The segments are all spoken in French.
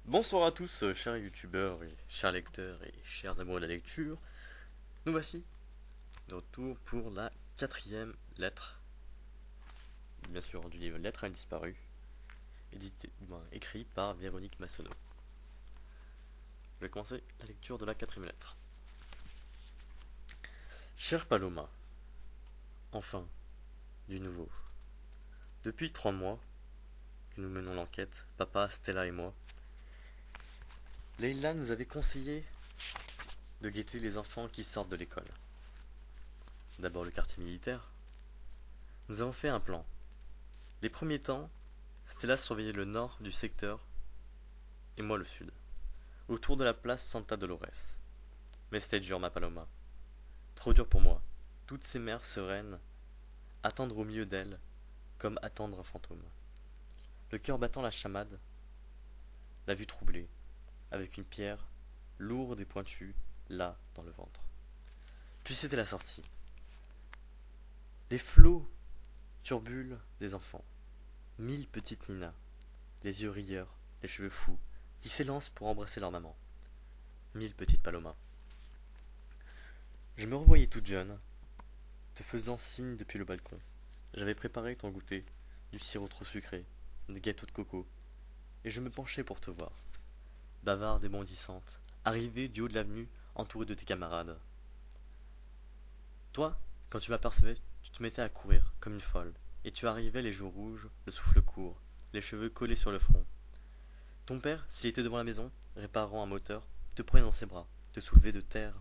Bonsoir à tous, chers youtubeurs et chers lecteurs et chers amoureux de la lecture. Nous voici de retour pour la quatrième lettre, bien sûr du livre Lettre à une disparue, écrit par Véronique Massonneau. Je vais commencer la lecture de la quatrième lettre. Cher Paloma, enfin, du nouveau. Depuis 3 mois que nous menons l'enquête, papa, Stella et moi, Leïla nous avait conseillé de guetter les enfants qui sortent de l'école. D'abord le quartier militaire. Nous avons fait un plan. Les premiers temps, Stella surveillait le nord du secteur et moi le sud, autour de la place Santa Dolores. Mais c'était dur, ma Paloma. Trop dur pour moi. Toutes ces mères sereines, attendre au milieu d'elles, comme attendre un fantôme. Le cœur battant la chamade, la vue troublée, avec une pierre, lourde et pointue, là, dans le ventre. Puis c'était la sortie. Les flots turbulent des enfants. 1000 petites Nina, les yeux rieurs, les cheveux fous, qui s'élancent pour embrasser leur maman. 1000 petites Palomas. Je me revoyais toute jeune, te faisant signe depuis le balcon. J'avais préparé ton goûter, du sirop trop sucré, des gâteaux de coco, et je me penchais pour te voir. Bavarde et bondissante, arrivée du haut de l'avenue, entourée de tes camarades. Toi, quand tu m'apercevais, tu te mettais à courir, comme une folle, et tu arrivais les joues rouges, le souffle court, les cheveux collés sur le front. Ton père, s'il était devant la maison, réparant un moteur, te prenait dans ses bras, te soulevait de terre,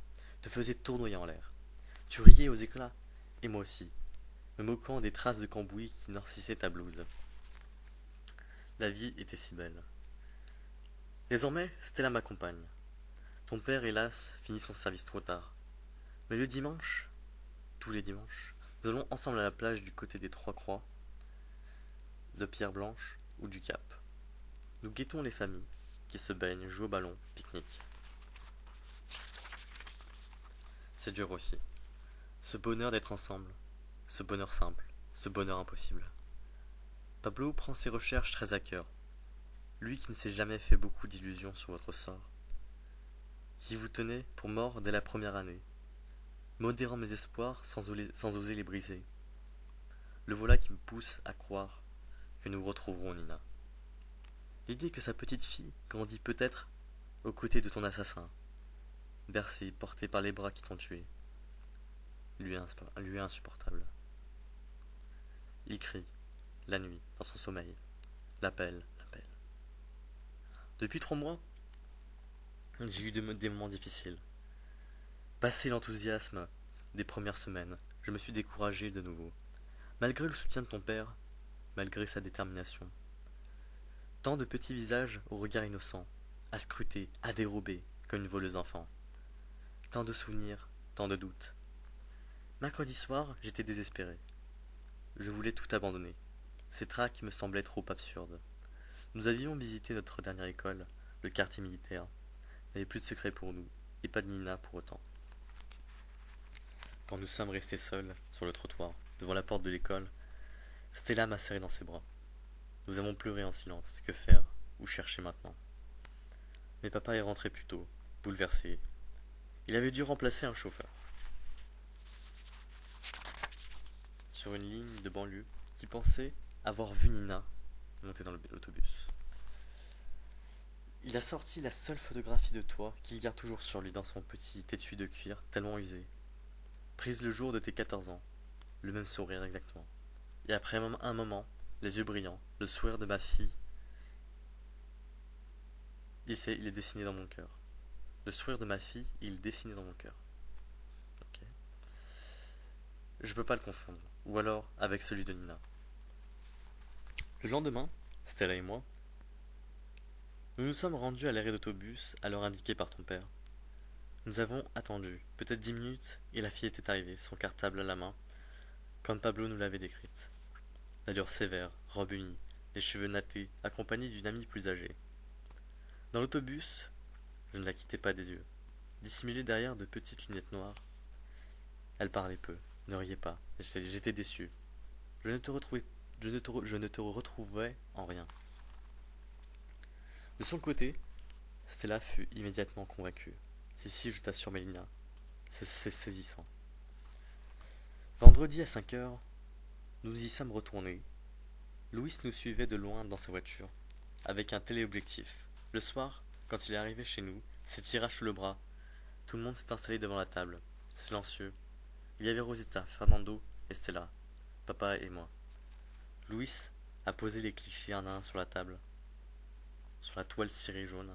te faisait tournoyer en l'air. Tu riais aux éclats, et moi aussi, me moquant des traces de cambouis qui noircissaient ta blouse. La vie était si belle. Désormais, Stella m'accompagne. Ton père, hélas, finit son service trop tard. Mais le dimanche, tous les dimanches, nous allons ensemble à la plage du côté des Trois Croix, de Pierre Blanche ou du Cap. Nous guettons les familles qui se baignent, jouent au ballon, pique-nique. C'est dur aussi. Ce bonheur d'être ensemble, ce bonheur simple, ce bonheur impossible. Pablo prend ses recherches très à cœur. Lui qui ne s'est jamais fait beaucoup d'illusions sur votre sort. Qui vous tenait pour mort dès la première année, modérant mes espoirs sans oser les briser. Le voilà qui me pousse à croire que nous retrouverons Nina. L'idée que sa petite fille grandit peut-être aux côtés de ton assassin, bercée, portée par les bras qui t'ont tué, lui est insupportable. Il crie, la nuit, dans son sommeil, l'appelle. Depuis 3 mois, j'ai eu des moments difficiles. Passé l'enthousiasme des premières semaines, je me suis découragé de nouveau. Malgré le soutien de ton père, malgré sa détermination. Tant de petits visages au regard innocent, à scruter, à dérober, comme une voleuse enfant. Tant de souvenirs, tant de doutes. Mercredi soir, j'étais désespéré. Je voulais tout abandonner. Ces traques me semblaient trop absurdes. Nous avions visité notre dernière école, le quartier militaire. Il n'y avait plus de secret pour nous, et pas de Nina pour autant. Quand nous sommes restés seuls, sur le trottoir, devant la porte de l'école, Stella m'a serré dans ses bras. Nous avons pleuré en silence. Que faire? Où chercher maintenant? Mais papa est rentré plus tôt, bouleversé. Il avait dû remplacer un chauffeur. Sur une ligne de banlieue qui pensait avoir vu Nina monter dans l'autobus. Il a sorti la seule photographie de toi qu'il garde toujours sur lui dans son petit étui de cuir tellement usé. Prise le jour de tes 14 ans. Le même sourire exactement. Et après un moment, les yeux brillants, le sourire de ma fille, il est dessiné dans mon cœur. Le sourire de ma fille, il est dessiné dans mon cœur. Ok. Je peux pas le confondre. Ou alors avec celui de Nina. Le lendemain, Stella et moi, nous nous sommes rendus à l'arrêt d'autobus à l'heure indiquée par ton père. Nous avons attendu, peut-être 10 minutes, et la fille était arrivée, son cartable à la main, comme Pablo nous l'avait décrite. L'allure sévère, robe unie, les cheveux nattés, accompagnée d'une amie plus âgée. Dans l'autobus, je ne la quittais pas des yeux. Dissimulée derrière de petites lunettes noires, elle parlait peu, ne riait pas. J'étais déçu. Je ne te retrouvais en rien. De son côté, Stella fut immédiatement convaincue. Si, je t'assure, Mélina, c'est saisissant. Vendredi à 5 heures, nous y sommes retournés. Louis nous suivait de loin dans sa voiture, avec un téléobjectif. Le soir, quand il est arrivé chez nous, s'étira sous le bras. Tout le monde s'est installé devant la table, silencieux. Il y avait Rosita, Fernando et Stella, papa et moi. Louis a posé les clichés un à un sur la table, sur la toile cirée jaune.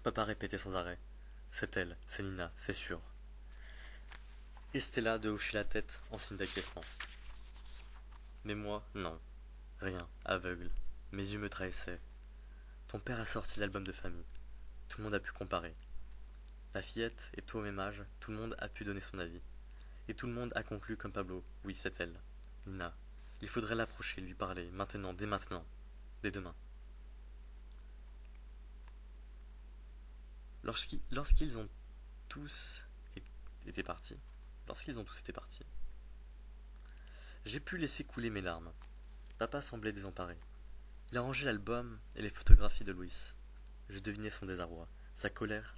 Papa répétait sans arrêt. C'est elle, c'est Nina, c'est sûr. Et Stella de hocher la tête en signe d'acquiescement. Mais moi, non. Rien, aveugle. Mes yeux me trahissaient. Ton père a sorti l'album de famille. Tout le monde a pu comparer. La fillette est au même âge, tout le monde a pu donner son avis. Et tout le monde a conclu comme Pablo. Oui, c'est elle. Nina. Il faudrait l'approcher, lui parler, maintenant, dès demain. Lorsqu'ils ont tous été partis, j'ai pu laisser couler mes larmes. Papa semblait désemparé. Il a rangé l'album et les photographies de Louis. Je devinais son désarroi, sa colère.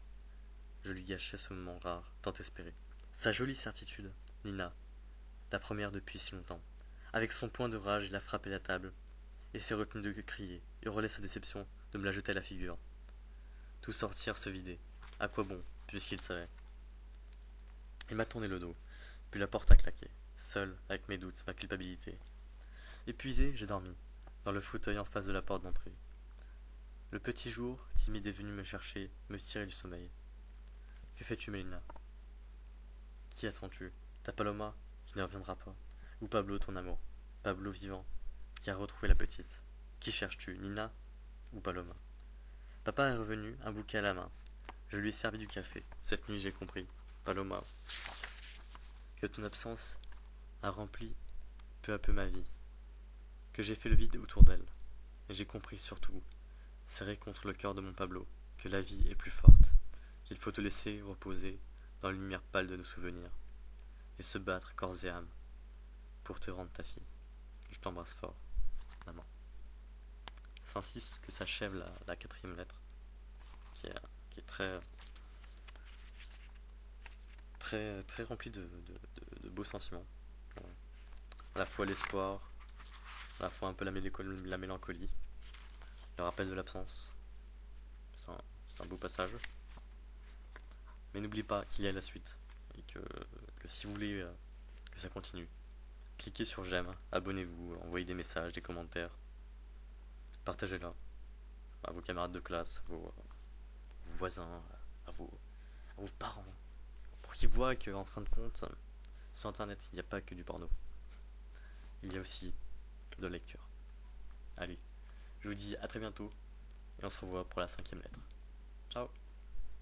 Je lui gâchais ce moment rare, tant espéré. Sa jolie certitude, Nina, la première depuis si longtemps. Avec son poing de rage, il a frappé la table et s'est retenu de crier, hurler sa déception, de me la jeter à la figure. Tout sortir, se vider. À quoi bon, puisqu'il savait. Il m'a tourné le dos, puis la porte a claqué, seul, avec mes doutes, ma culpabilité. Épuisé, j'ai dormi, dans le fauteuil en face de la porte d'entrée. Le petit jour, timide, est venu me chercher, me tirer du sommeil. Que fais-tu, Mélina? Qui attends-tu? Ta Paloma, qui ne reviendra pas? Ou Pablo, ton amour? Pablo vivant, qui a retrouvé la petite? Qui cherches-tu, Nina ou Paloma? Papa est revenu, un bouquet à la main. Je lui ai servi du café. Cette nuit, j'ai compris, Paloma, que ton absence a rempli peu à peu ma vie, que j'ai fait le vide autour d'elle. Et j'ai compris surtout, serré contre le cœur de mon Pablo, que la vie est plus forte, qu'il faut te laisser reposer dans la lumière pâle de nos souvenirs, et se battre corps et âme pour te rendre ta fille. Je t'embrasse fort, maman. C'est ainsi que s'achève la quatrième lettre, qui est très remplie de beaux sentiments. À la fois l'espoir, à la fois un peu la mélancolie, le rappel de l'absence. C'est un beau passage. Mais n'oublie pas qu'il y a la suite, et que si vous voulez que ça continue, cliquez sur j'aime, abonnez-vous, envoyez des messages, des commentaires, partagez-la à vos camarades de classe, à vos voisins, à vos parents, pour qu'ils voient qu'en fin de compte, sur internet, il n'y a pas que du porno. Il y a aussi de la lecture. Allez, je vous dis à très bientôt, et on se revoit pour la cinquième lettre. Ciao.